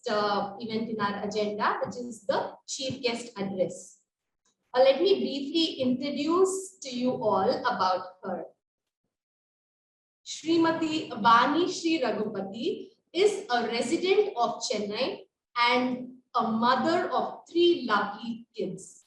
event in our agenda, which is the Chief Guest Address. Let me briefly introduce to you all about her. Srimati Vani Sri Raghupati is a resident of Chennai and a mother of 3 lovely kids.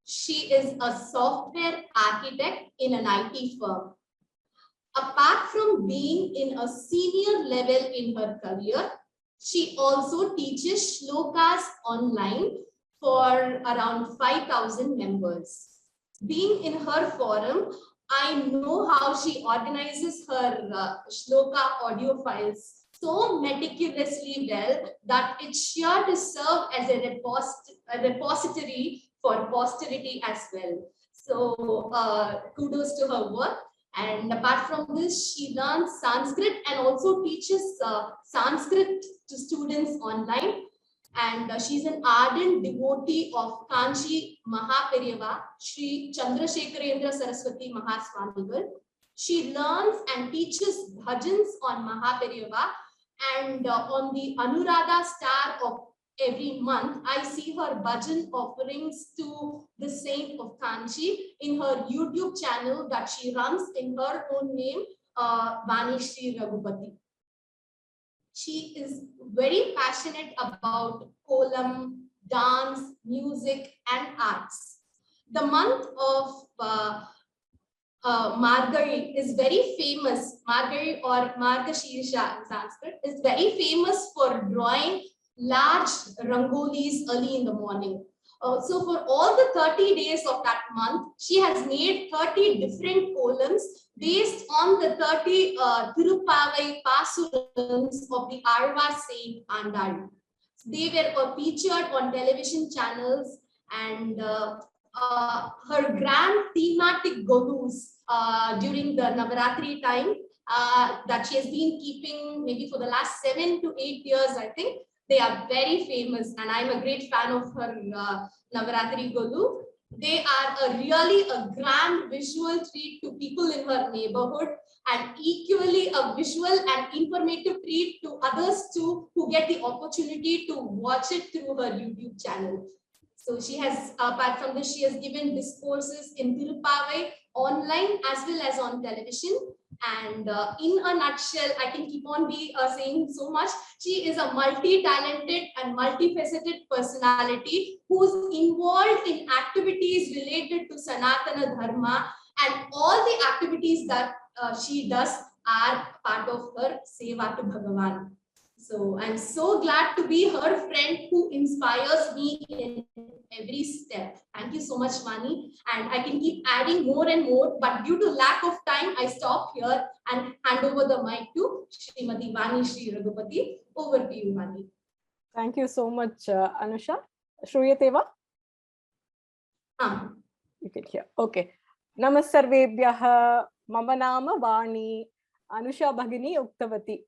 She is a software architect in an IT firm. Apart from being in a senior level in her career, she also teaches shlokas online for around 5,000 members. Being in her forum, I know how she organizes her shloka audio files so meticulously well that it's sure to serve as a repository for posterity as well. So kudos to her work. And apart from this, she learns Sanskrit and also teaches Sanskrit to students online. And she's an ardent devotee of Kanchi Mahaperiyava, Sri Chandrasekharendra Saraswati Mahaswamigal. She learns and teaches bhajans on Mahaperiyava, and on the Anuradha star of every month, I see her bhajan offerings to the saint of Kanchi in her YouTube channel that she runs in her own name, Vani Sri Raghupati. She is very passionate about kolam, dance, music, and arts. The month of Margari is very famous. Margari or Margashirsha in Sanskrit is very famous for drawing large rangolis early in the morning. So for all the 30 days of that month, she has made 30 different columns based on the 30 Tirupavai Pasurans of the Arva saint Andal. They were featured on television channels, and her grand thematic golus during the Navaratri time that she has been keeping maybe for the last 7 to 8 years, I think. They are very famous, and I'm a great fan of her Navaratri Golu. They are really a grand visual treat to people in her neighborhood, and equally a visual and informative treat to others too, who get the opportunity to watch it through her YouTube channel. So she has, apart from this, she has given discourses in Tirupavai online as well as on television. And in a nutshell, I can keep on saying so much. She is a multi-talented and multifaceted personality who's involved in activities related to Sanatana Dharma, and all the activities that she does are part of her Seva to Bhagavan. So I'm so glad to be her friend who inspires me in every step. Thank you so much, Vani. And I can keep adding more and more, but due to lack of time, I stop here and hand over the mic to Srimati Vani Sri Raghupati. Over to you, Vani. Thank you so much, Anusha. Shruyateva? You can hear. Okay. Namasarvebhyaha mama nama Vani Anusha Bhagini Uktavati.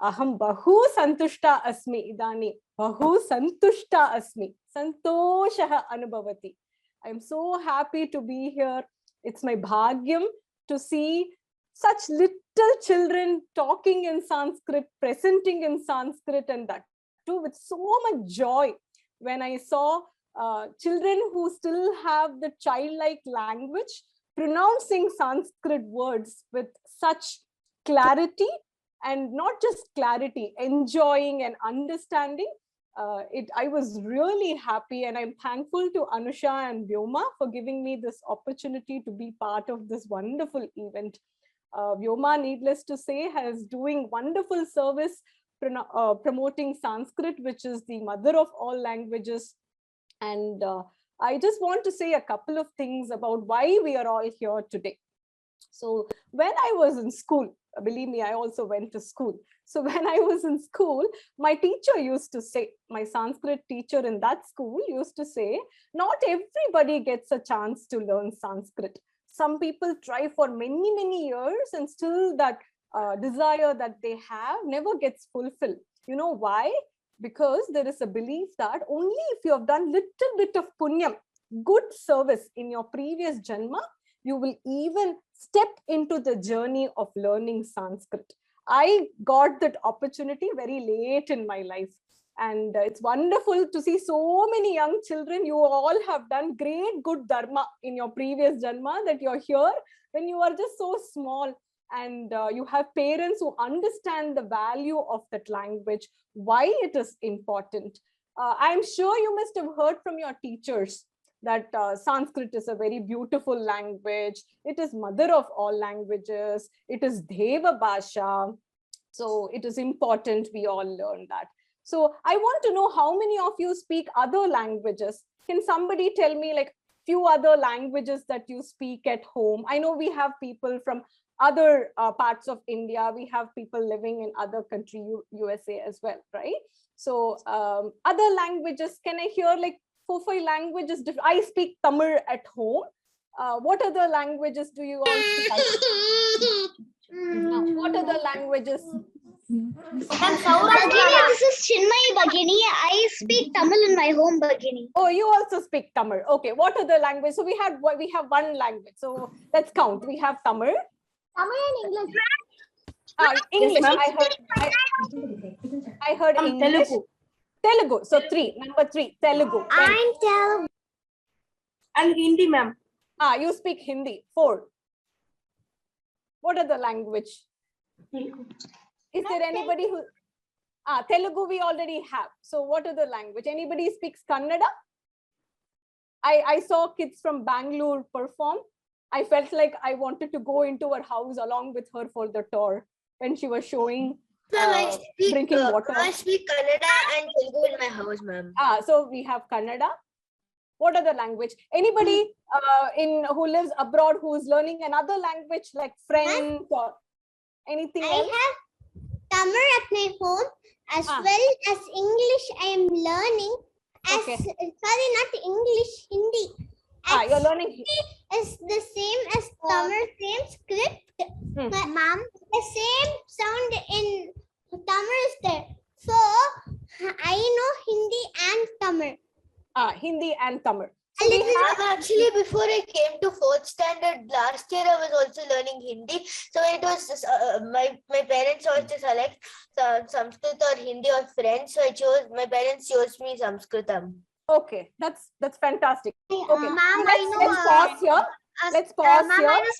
Aham bahu santushta asmi idani. Bahu santushta asmi. Santoshaha anubhavati. I'm so happy to be here. It's my bhagyam to see such little children talking in Sanskrit, presenting in Sanskrit, and that too with so much joy. When I saw children who still have the childlike language, pronouncing Sanskrit words with such clarity, and not just clarity, enjoying and understanding, I was really happy, and I'm thankful to Anusha and Vyoma for giving me this opportunity to be part of this wonderful event. Vyoma, needless to say, is doing wonderful service promoting Sanskrit, which is the mother of all languages. And I just want to say a couple of things about why we are all here today. So when I was in school, believe me, I also went to school. So when I was in school, my teacher used to say, my Sanskrit teacher in that school used to say, not everybody gets a chance to learn Sanskrit. Some people try for many, many years, and still that desire that they have never gets fulfilled. You know why? Because there is a belief that only if you have done little bit of punyam, good service in your previous janma, you will even step into the journey of learning Sanskrit. I got that opportunity very late in my life. And it's wonderful to see so many young children. You all have done great good dharma in your previous janma, that you're here when you are just so small, and you have parents who understand the value of that language, why it is important. I'm sure you must have heard from your teachers that Sanskrit is a very beautiful language. It is mother of all languages. It is Deva Bhasha. So it is important we all learn that. So I want to know how many of you speak other languages. Can somebody tell me like few other languages that you speak at home? I know we have people from other parts of India. We have people living in other country, USA as well, right? So other languages, can I hear like 4-5 languages? I speak Tamil at home. What other languages do you all speak? What other languages? Bhagini, this is Chinmay Bhagini. I speak Tamil in my home, Bhagini. Oh, you also speak Tamil. Okay, what other language? So we have one language. So let's count. We have Tamil. Tamil and English. English. I heard English. Telugu. So number 3, Telugu. I'm Telugu. And Hindi, ma'am. You speak Hindi. 4. What other language? Is there anybody who... Telugu we already have. So what other language? Anybody speaks Kannada? I saw kids from Bangalore perform. I felt like I wanted to go into her house along with her for the tour when she was showing drinking water. I speak Kannada and Telugu in my house, ma'am. So we have Kannada. What other language? Anybody who lives abroad who is learning another language like French or anything else? I have Tamil at my home as well as English. I am learning. Sorry, not English, Hindi. You're learning Hindi is the same as Tamil, same script. Ma'am, the same sound in Tamil is there. So I know Hindi and Tamil. Hindi and Tamil. So actually, before I came to 4th standard last year, I was also learning Hindi. So it was my parents chose to select Sanskrit or Hindi or French. So my parents chose me Sanskritam. Okay, that's fantastic. Okay, Ma'am, let's pause here. Let's pause Ma'am, here. I know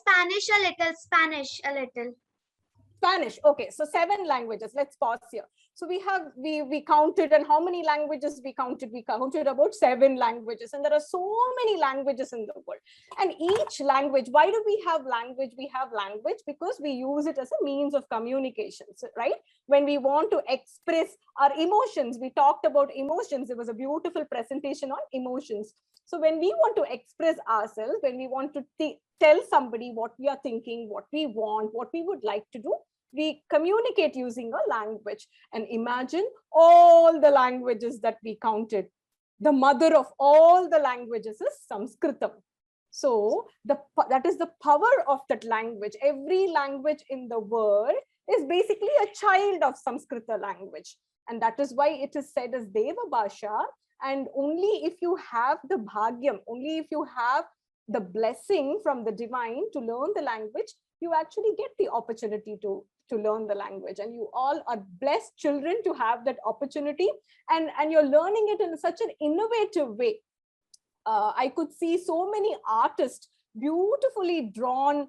Spanish a little. Spanish. Okay, so 7 languages. Let's pause here. So we counted, and how many languages we counted? We counted about 7 languages, and there are so many languages in the world. And each language, why do we have language? We have language because we use it as a means of communication, right? When we want to express our emotions, we talked about emotions. It was a beautiful presentation on emotions. So when we want to express ourselves, when we want to tell somebody what we are thinking, what we want, what we would like to do, we communicate using a language. And imagine all the languages that we counted. The mother of all the languages is Sanskritam. So that is the power of that language. Every language in the world is basically a child of Sanskrita language. And that is why it is said as Deva Bhasha. And only if you have the bhagyam, only if you have the blessing from the divine to learn the language, you actually get the opportunity to learn the language. And you all are blessed children to have that opportunity, and you're learning it in such an innovative way. I could see so many artists, beautifully drawn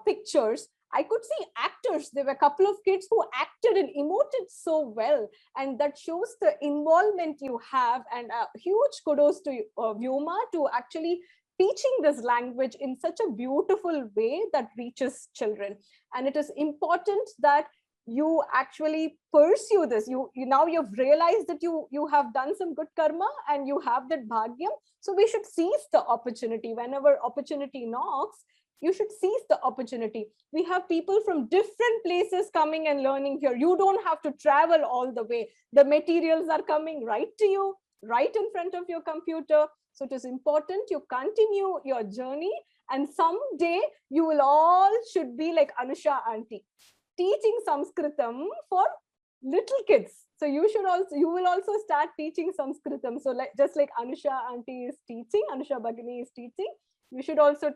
pictures. I could see actors. There were a couple of kids who acted and emoted so well, and that shows the involvement you have. And huge kudos to Vyoma to actually teaching this language in such a beautiful way that reaches children. And it is important that you actually pursue this. Now you've realized that you have done some good karma and you have that bhagyam. So we should seize the opportunity. Whenever opportunity knocks, you should seize the opportunity. We have people from different places coming and learning here. You don't have to travel all the way. The materials are coming right to you, right in front of your computer. So it is important you continue your journey, and someday you will all should be like Anusha auntie, teaching Sanskritam for little kids. So you will also start teaching Sanskritam. So just like Anusha auntie is teaching, Anusha Bhagini is teaching, you should also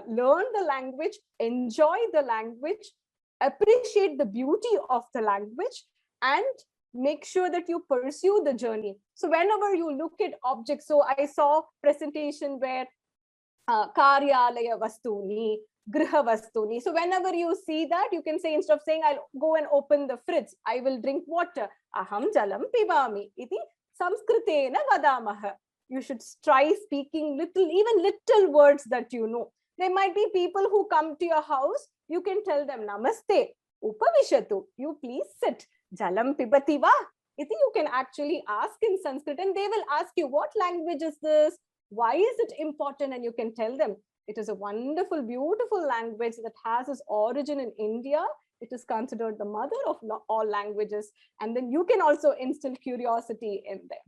learn the language, enjoy the language, appreciate the beauty of the language, and make sure that you pursue the journey. So whenever you look at objects, so I saw presentation where karyalaya vastuni, griha vastuni. So whenever you see that, you can say, instead of saying I'll go and open the fridge, I will drink water. Aham jalam pibami iti sanskritena vadamaha. You should try speaking even little words that you know. There might be people who come to your house. You can tell them namaste, upavishatu. You please sit. Jalam pibati va. Iti you can actually ask in Sanskrit, and they will ask you, what language is this? Why is it important? And you can tell them it is a wonderful, beautiful language that has its origin in India. It is considered the mother of all languages. And then you can also instill curiosity in them.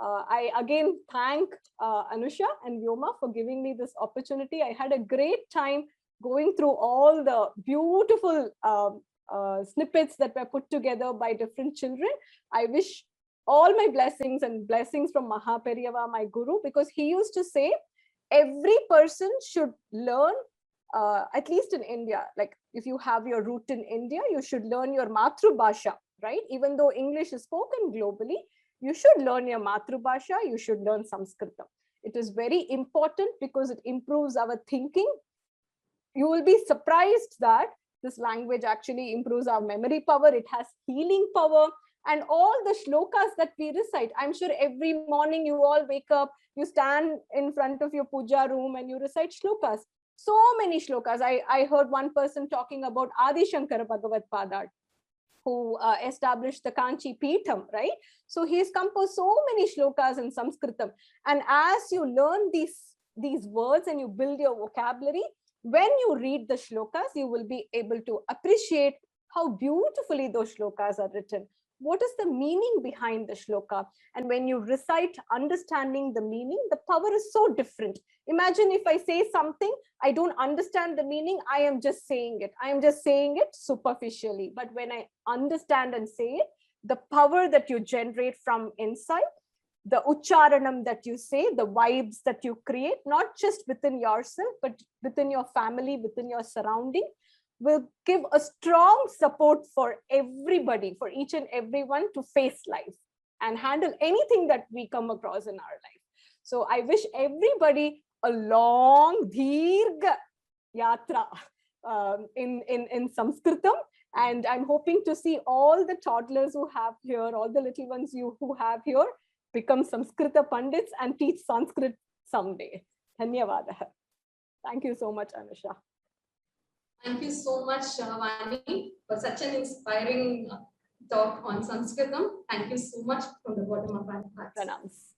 I again thank Anusha and Vyoma for giving me this opportunity. I had a great time going through all the beautiful snippets that were put together by different children. I wish all my blessings and blessings from Mahaperiyava, my guru, because he used to say, every person should learn, at least in India, like if you have your root in India, you should learn your Matrubhasha, right? Even though English is spoken globally, you should learn your Matrubhasha, you should learn Sanskrit. It is very important because it improves our thinking. You will be surprised that this language actually improves our memory power. It has healing power. And all the shlokas that we recite, I'm sure every morning you all wake up, you stand in front of your puja room and you recite shlokas. So many shlokas. I heard one person talking about Adi Shankara Bhagavad Padad, who established the Kanchi Peetham, right? So he's composed so many shlokas in Sanskritam. And as you learn these words and you build your vocabulary, when you read the shlokas, you will be able to appreciate how beautifully those shlokas are written. What is the meaning behind the shloka? And when you recite understanding the meaning, the power is so different. Imagine if I say something, I don't understand the meaning, I am just saying it. I am just saying it superficially. But when I understand and say it, the power that you generate from inside, the ucharanam that you say, the vibes that you create, not just within yourself, but within your family, within your surrounding, will give a strong support for everybody, for each and everyone to face life and handle anything that we come across in our life. So I wish everybody a long, dirgha yatra in Sanskritam. And I'm hoping to see all the toddlers who have here, all the little ones who have here, become Samskrita Pandits and teach Sanskrit someday. Dhanyavadaha. Thank you so much, Anusha. Thank you so much, Vani, for such an inspiring talk on Sanskritam. Thank you so much from the bottom of my heart. Pranams.